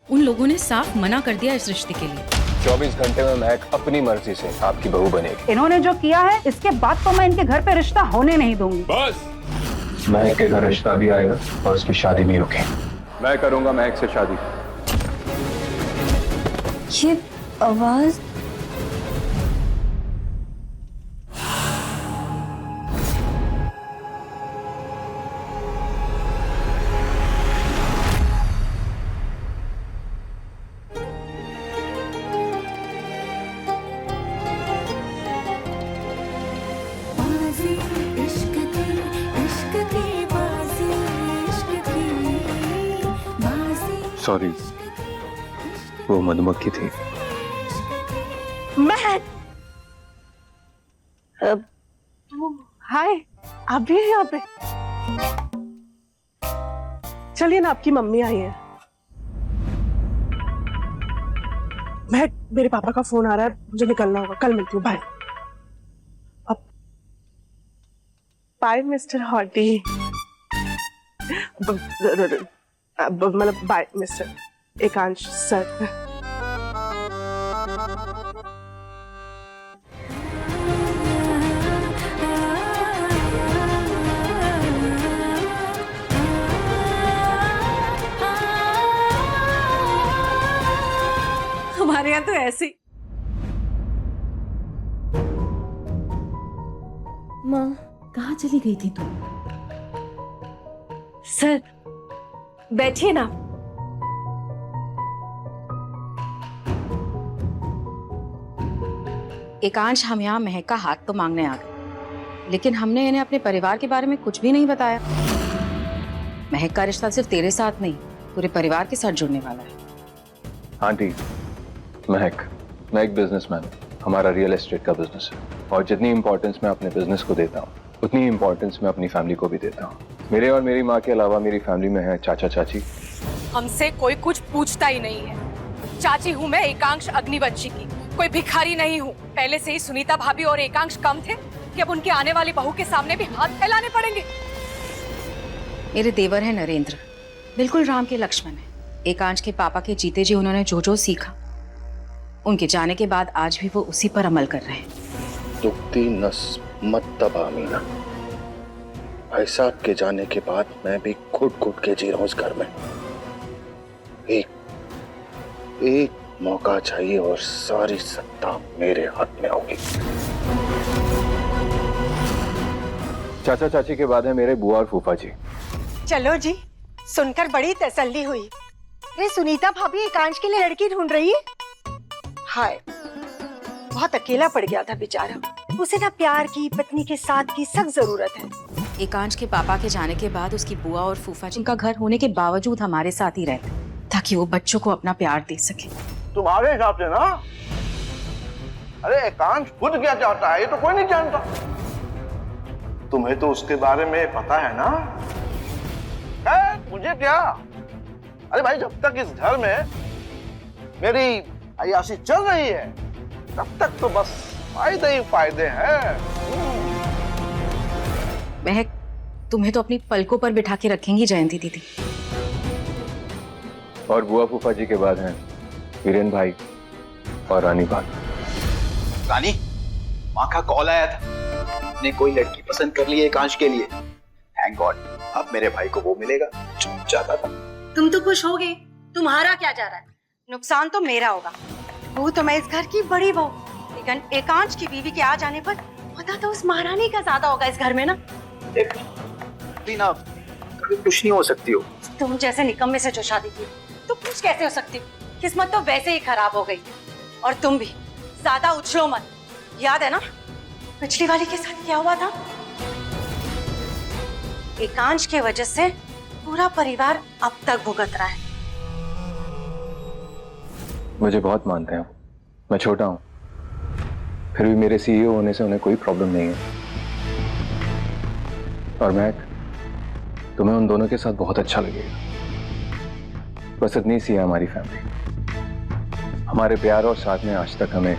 उन लोगों ने साफ मना कर दिया इस रिश्ते के लिए। 24 घंटे में महक अपनी मर्जी से आपकी बहू बनेगी। इन्होंने जो किया है इसके बाद तो मैं इनके घर पे रिश्ता होने नहीं दूंगी। बस महक के घर रिश्ता भी आएगा और उसकी शादी भी रुकेगी। मैं करूंगा महक से शादी। ये आवाज सॉरी, वो मधुमक्खी थी। महक, हाय, आप भी हैं यहाँ पे? चलिए ना, आपकी मम्मी आई है। महक, मेरे पापा का फोन आ रहा है, मुझे निकलना होगा, कल मिलती हूँ, बाय। अब बाय मिस्टर हॉटी। मतलब बाय मिस्टर एकांश सर। हमारे यहाँ तो ऐसे ही। माँ, कहाँ चली गई थी तुम? सर बैठिए ना। एकांश, हम यहाँ महक का हाथ तो मांगने आ गए, लेकिन हमने इन्हें अपने परिवार के बारे में कुछ भी नहीं बताया। महक का रिश्ता सिर्फ तेरे साथ नहीं, पूरे परिवार के साथ जुड़ने वाला है। आंटी, महक, मैं एक बिजनेसमैन हूँ। हमारा रियल एस्टेट का बिजनेस है और जितनी इंपॉर्टेंस मैं अपने बिजनेस को देता हूँ उतनी इंपॉर्टेंस मैं अपनी फैमिली को भी देता हूँ। मेरे और मेरी माँ के अलावा मेरी फैमिली में है चाचा चाची। हमसे कोई कुछ पूछता ही नहीं है। चाची हूँ मैं एकांश अग्निवंशी की, कोई भिखारी नहीं हूँ। पहले से ही सुनीता भाभी और एकांश कम थे कि अब उनके आने वाली बहू के सामने भी हाथ फैलाने पड़ेंगे। मेरे देवर है नरेंद्र, बिल्कुल राम के लक्ष्मण है। एकांश के पापा के जीते जी उन्होंने जो जो सीखा, उनके जाने के बाद आज भी वो उसी पर अमल कर रहे हैं। दुखती नस मत दबा मीना। भाई साहब के जाने के बाद मैं भी घुट घुट के जी रहा हूं इस घर में। एक मौका चाहिए और सारी सत्ता मेरे हाथ में होगी। चाचा चाची के बाद है मेरे बुआ और फूफा जी। चलो जी, सुनकर बड़ी तसल्ली हुई। अरे सुनीता भाभी एकांश के लिए लड़की ढूंढ रही है। हाय, बहुत अकेला पड़ गया था बेचारा। उसे ना प्यार की, पत्नी के साथ की सख्त जरूरत है। एकांश के पापा के जाने के बाद उसकी बुआ और फूफा जी का घर होने के बावजूद हमारे साथ ही रहते, ताकि वो बच्चों को अपना प्यार दे सके। तुम्हारे हिसाब से ना, अरे एकांश खुद क्या चाहता है ये तो कोई नहीं जानता। तुम्हें तो उसके बारे में पता है ना? मुझे क्या? अरे भाई, जब तक इस घर में मेरी अय्याशी चल रही है तब तक तो बस फायदे ही फायदे हैं। महक, तुम्हें तो अपनी पलकों पर बिठा के रखेंगी जयंती दीदी। और बुआ फूफा जी के बाद हैं वीरेन भाई और रानी भाभी। रानी, माँ का कॉल आया था, ने कोई लड़की पसंद कर ली है एकांश के लिए। थैंक गॉड, अब मेरे भाई को वो मिलेगा जो चाहता था। तुम तो खुश होगे, तुम्हारा क्या जा रहा है? नुकसान तो मेरा होगा। वो तो मैं इस घर की बड़ी बहू, लेकिन एकांश की बीवी के आ जाने पर पता तो उस महारानी का ज्यादा होगा इस घर में ना। ना कभी खुश नहीं हो सकती हो। तुम जैसे निकम्मे से जो शादी की, तो खुश कैसे हो सकती हो? किस्मत तो वैसे ही खराब हो गई। और तुम भी ज्यादा उछलो मत। याद है ना पिछली वाली के साथ क्या हुआ था? एकांश की वजह से पूरा परिवार अब तक भुगत रहा है। मुझे बहुत मानते हैं, मैं छोटा हूं, फिर भी मेरे सीईओ होने से उन्हें कोई प्रॉब्लम नहीं है। और महक, तुम्हें उन दोनों के साथ बहुत अच्छा लगेगा। बस इतनी सी है हमारी फैमिली। हमारे प्यार और साथ में आज तक हमें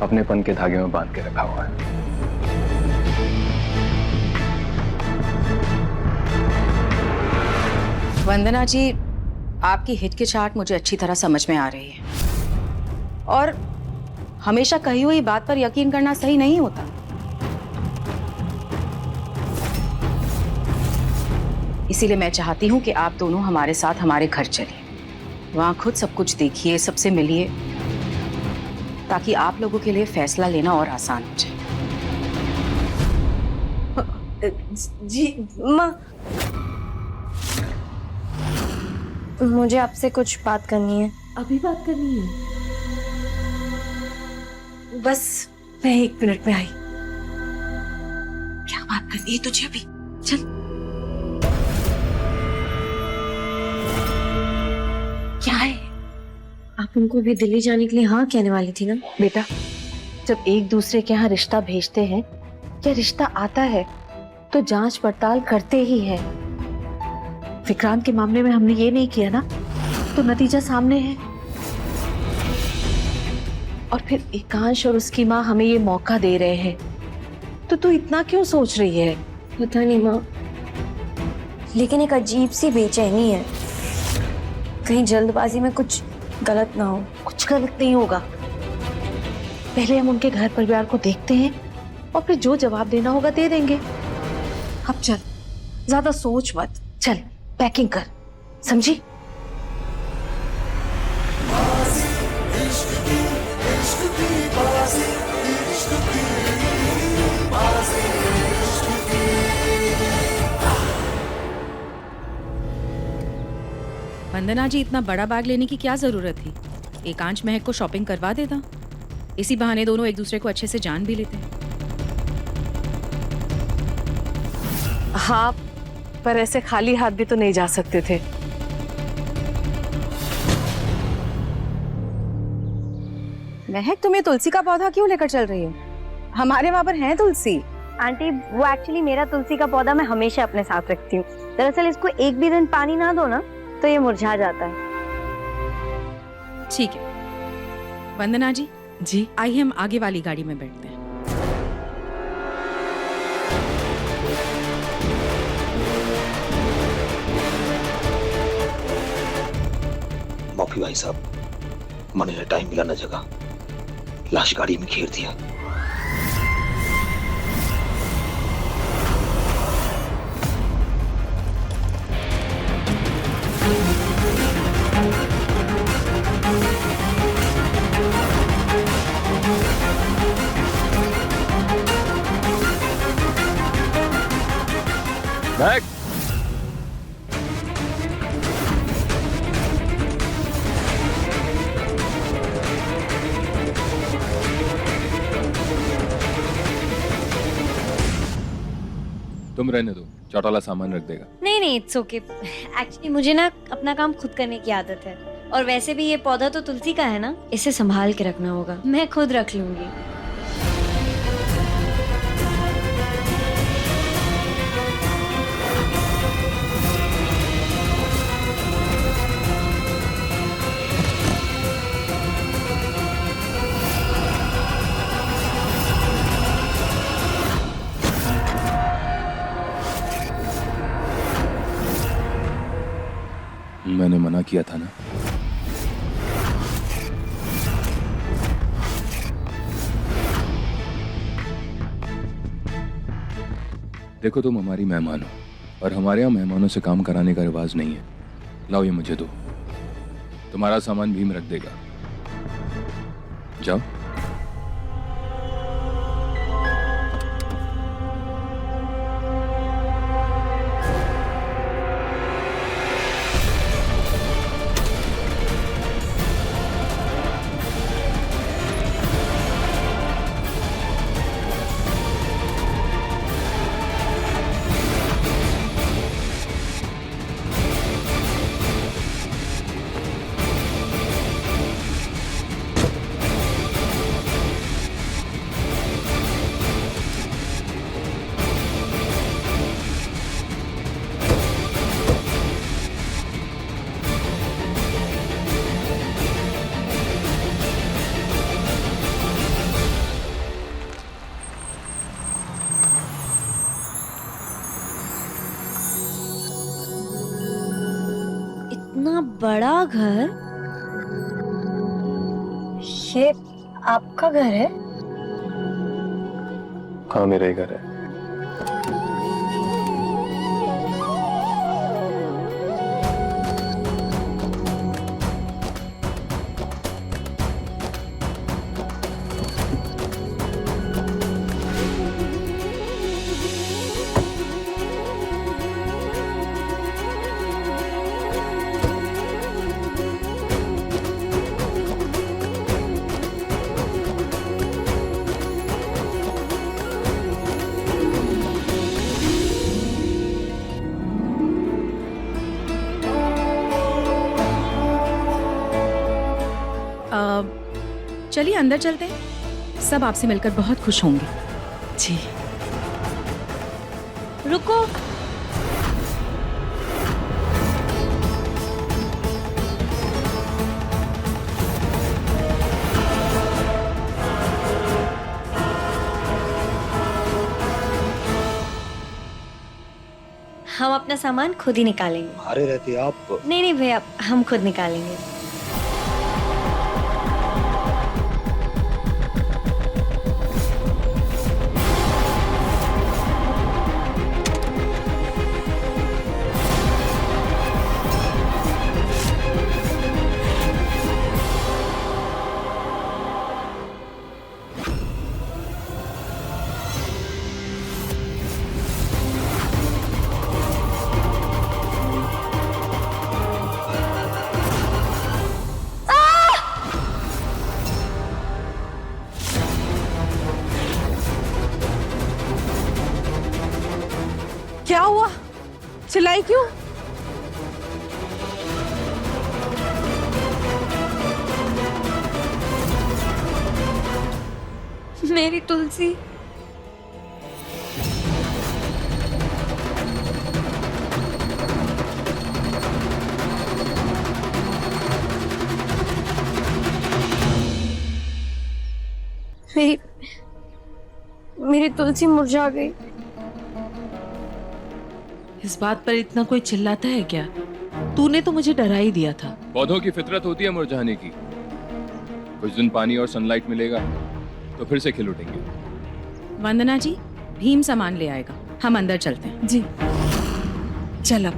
अपनेपन के धागे में बांध के रखा हुआ है। वंदना जी, आपकी हिचकिचाहट मुझे अच्छी तरह समझ में आ रही है, और हमेशा कही हुई बात पर यकीन करना सही नहीं होता। इसीलिए मैं चाहती हूँ कि आप दोनों हमारे साथ हमारे घर चलिए, वहां खुद सब कुछ देखिए, सबसे मिलिए, ताकि आप लोगों के लिए फैसला लेना और आसान हो जाए। जी माँ, मुझे आपसे कुछ बात करनी है। अभी बात करनी है? बस मैं 1 मिनट में आई। क्या बात करनी है तुझे अभी? चल। क्या है? आप उनको भी दिल्ली जाने के लिए हाँ कहने वाली थी ना? बेटा, जब एक दूसरे के यहाँ रिश्ता भेजते हैं या रिश्ता आता है तो जांच पड़ताल करते ही है। विक्रांत के मामले में हमने ये नहीं किया ना, तो नतीजा सामने है। और फिर एकांश और उसकी माँ हमें ये मौका दे रहे हैं, तो तू इतना क्यों सोच रही है? पता नहीं माँ, लेकिन एक अजीब सी बेचैनी है, कहीं जल्दबाजी में कुछ गलत ना हो। कुछ गलत नहीं होगा। पहले हम उनके घर परिवार को देखते हैं और फिर जो जवाब देना होगा दे देंगे। अब चल, ज्यादा सोच मत, चल पैकिंग कर, समझी? वंदना जी, इतना बड़ा बैग लेने की क्या जरूरत थी? एकांश महक को शॉपिंग करवा देता, इसी बहाने दोनों एक दूसरे को अच्छे से जान भी लेते। हाँ, पर ऐसे खाली हाथ भी तो नहीं जा सकते थे। महक, तुम्हें तुलसी का पौधा क्यों लेकर चल रही हो? हमारे वहां पर है तुलसी। आंटी, वो एक्चुअली मेरा तुलसी का पौधा मैं हमेशा अपने साथ रखती हूँ। दरअसल इसको एक भी दिन पानी ना दो ना तो ये मुरझा जाता है। ठीक है वंदना जी, जी आइए हम आगे वाली गाड़ी में बैठते हैं। माफी भाई साहब, मैंने टाइम मिला ना जगह, लाश गाड़ी में घेर दिया। महक, तुम रहने दो, चौटाला सामान रख देगा। नहीं, इट्स ओके। एक्चुअली मुझे ना अपना काम खुद करने की आदत है, और वैसे भी ये पौधा तो तुलसी का है ना, इसे संभाल के रखना होगा, मैं खुद रख लूंगी। मैंने मना किया था ना। देखो, तुम हमारी मेहमान हो, और हमारे यहाँ मेहमानों से काम कराने का रिवाज नहीं है। लाओ, ये मुझे दो, तुम्हारा सामान भीम रख देगा। जाओ। इतना बड़ा घर, ये आपका घर है? हाँ, मेरा ही घर है। चलिए अंदर चलते हैं, सब आपसे मिलकर बहुत खुश होंगे। जी। रुको, हम अपना सामान खुद ही निकालेंगे। अरे रहती आप। नहीं नहीं भैया, हम खुद निकालेंगे। क्या हुआ? चिल्लाई क्यों? मेरी तुलसी। मेरी तुलसी मुरझा गई। इस बात पर इतना कोई चिल्लाता है क्या? तूने तो मुझे डरा ही दिया था। पौधों की फितरत होती है मुरझाने की। कुछ दिन पानी और सनलाइट मिलेगा तो फिर से खिल उठेंगे। वंदना जी, भीम सामान ले आएगा, हम अंदर चलते हैं। जी चलो।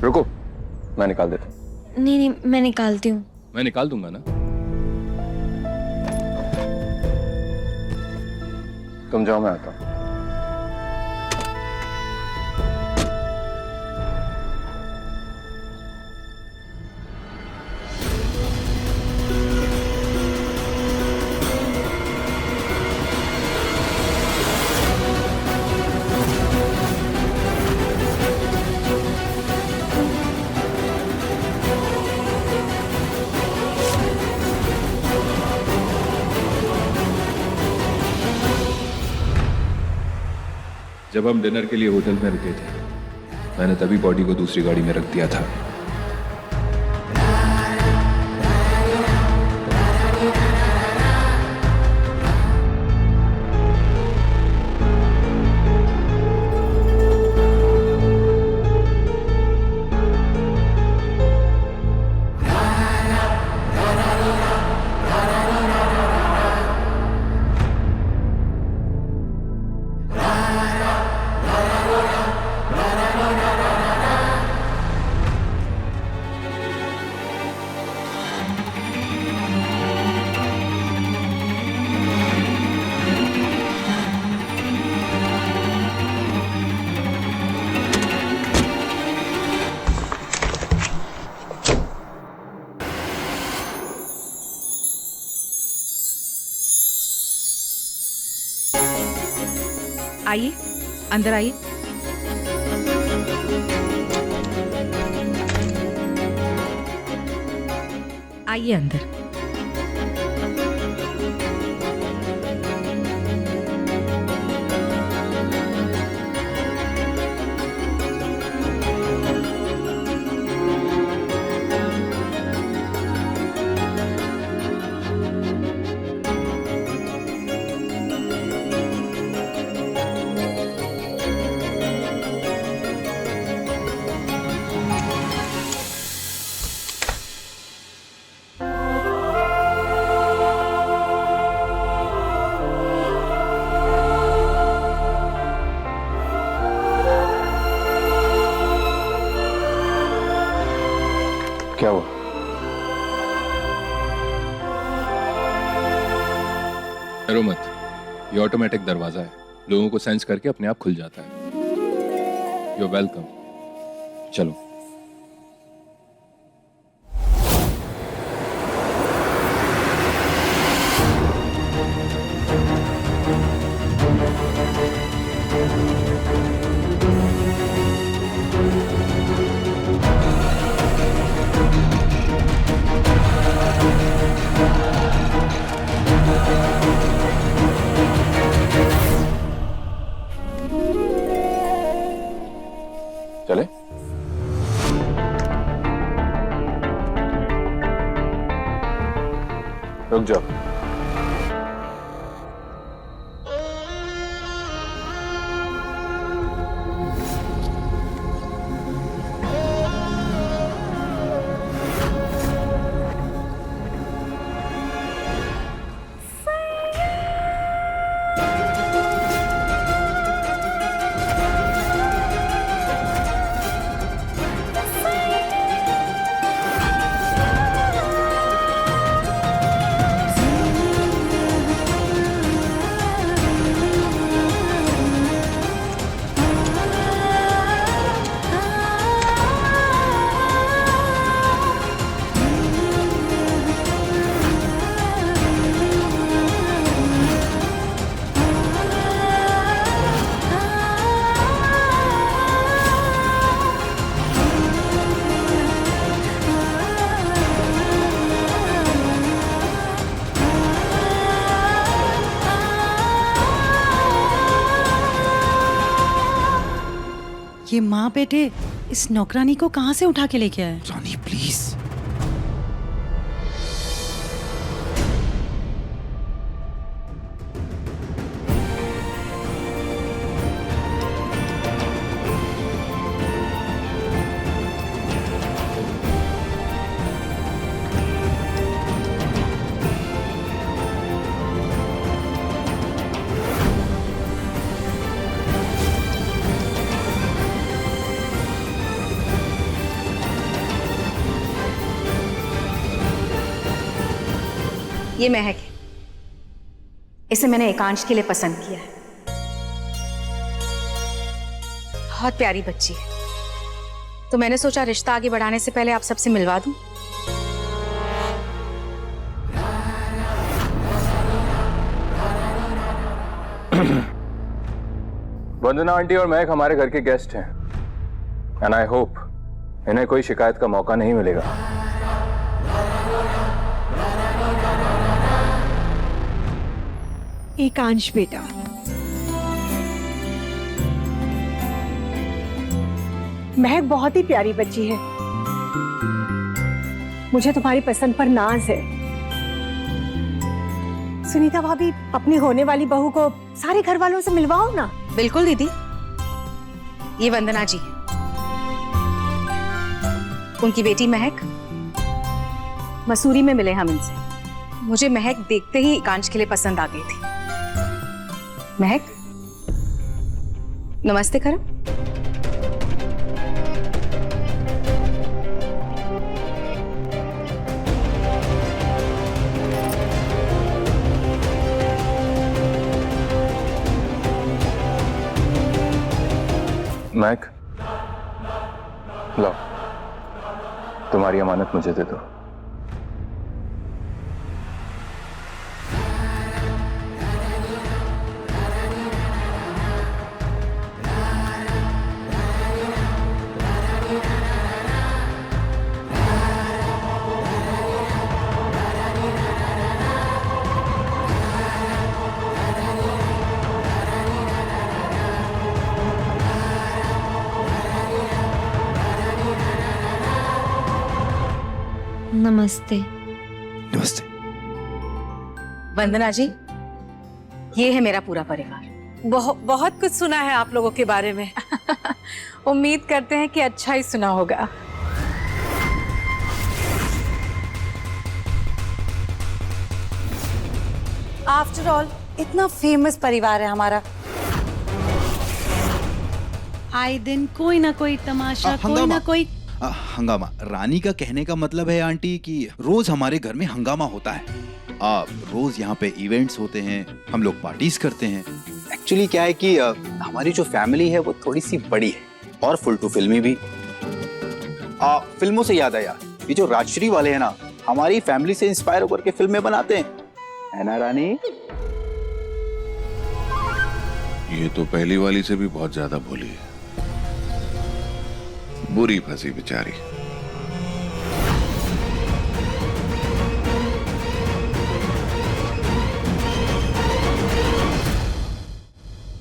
रुको, मैं निकाल देता हूँ। नहीं नहीं, मैं निकालती हूँ। मैं निकाल दूंगा ना। तुम जाओ, मैं आता हूँ। जब हम डिनर के लिए होटल में रुके थे, मैंने तभी बॉडी को दूसरी गाड़ी में रख दिया था। आइए, अंदर आइए। आइए अंदर। डरो मत, ये ऑटोमेटिक दरवाजा है, लोगों को सेंस करके अपने आप खुल जाता है। You welcome. चलो। चले? रुक जाओ। ये माँ बेटे इस नौकरानी को कहाँ से उठा के लेके आए? रानी प्लीज। ये महक है, इसे मैंने एकांश के लिए पसंद किया है। बहुत प्यारी बच्ची है, तो मैंने सोचा रिश्ता आगे बढ़ाने से पहले आप सबसे मिलवा दूं। वंदना आंटी और महक हमारे घर के गेस्ट हैं, एंड आई होप इन्हें कोई शिकायत का मौका नहीं मिलेगा। एकांश बेटा, महक बहुत ही प्यारी बच्ची है, मुझे तुम्हारी पसंद पर नाज है। सुनीता भाभी, अपनी होने वाली बहू को सारे घर वालों से मिलवाओ ना। बिल्कुल दीदी, ये वंदना जी है, उनकी बेटी महक। मसूरी में मिले हम इनसे, मुझे महक देखते ही एकांश के लिए पसंद आ गई थी। महक, नमस्ते करो। महक, लो, तुम्हारी अमानत मुझे दे दो। नमस्ते। नमस्ते। वंदना जी, ये है मेरा पूरा परिवार। बहुत कुछ सुना है आप लोगों के बारे में। उम्मीद करते हैं कि अच्छा ही सुना होगा। आफ्टर ऑल इतना फेमस परिवार है हमारा। आए दिन कोई ना कोई तमाशा, कोई ना कोई हंगामा, रानी का कहने का मतलब है आंटी कि रोज हमारे घर में हंगामा होता है। रोज यहाँ पे इवेंट्स होते हैं, हम लोग पार्टीज करते हैं। एक्चुअली क्या है कि हमारी जो फैमिली है वो थोड़ी सी बड़ी है और फुल टू फिल्मी भी। फिल्मों से याद आया, ये जो राजश्री वाले हैं ना, हमारी फैमिली से इंस्पायर होकर के फिल्में बनाते हैं, है ना रानी? ये तो पहली वाली से भी बहुत ज्यादा बोली है। बुरी फंसी बेचारी।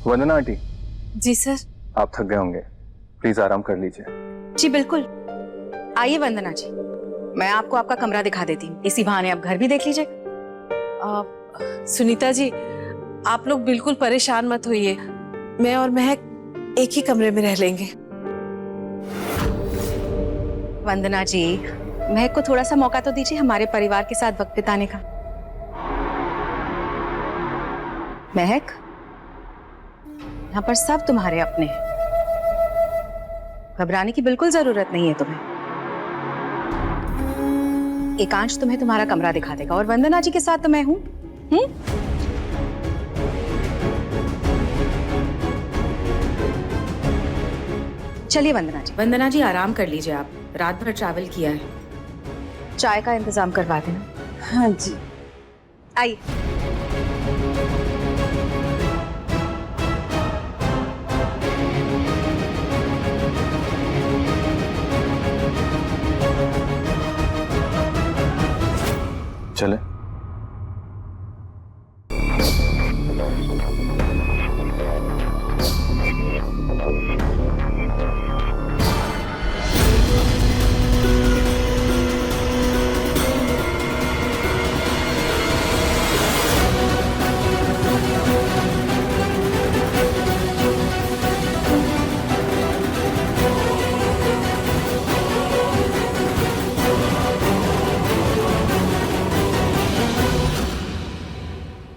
वंदना आंटी, जी सर। आप थक गए होंगे, प्लीज आराम कर लीजिए। जी बिल्कुल। आइए वंदना जी, मैं आपको आपका कमरा दिखा देती हूँ, इसी बहाने आप घर भी देख लीजिए। सुनीता जी, आप लोग बिल्कुल परेशान मत होइए, मैं और महक एक ही कमरे में रह लेंगे। वंदना जी, महक को थोड़ा सा मौका तो दीजिए हमारे परिवार के साथ वक्त बिताने का। महक, यहाँ पर सब तुम्हारे अपने हैं, घबराने की बिल्कुल जरूरत नहीं है तुम्हें। एकांश तुम्हें तुम्हारा कमरा दिखा देगा और वंदना जी के साथ तो मैं हूं। चलिए वंदना जी आराम कर लीजिए, आप रात भर ट्रैवल किया है, चाय का इंतजाम करवा देना। हाँ जी। आइए। चले।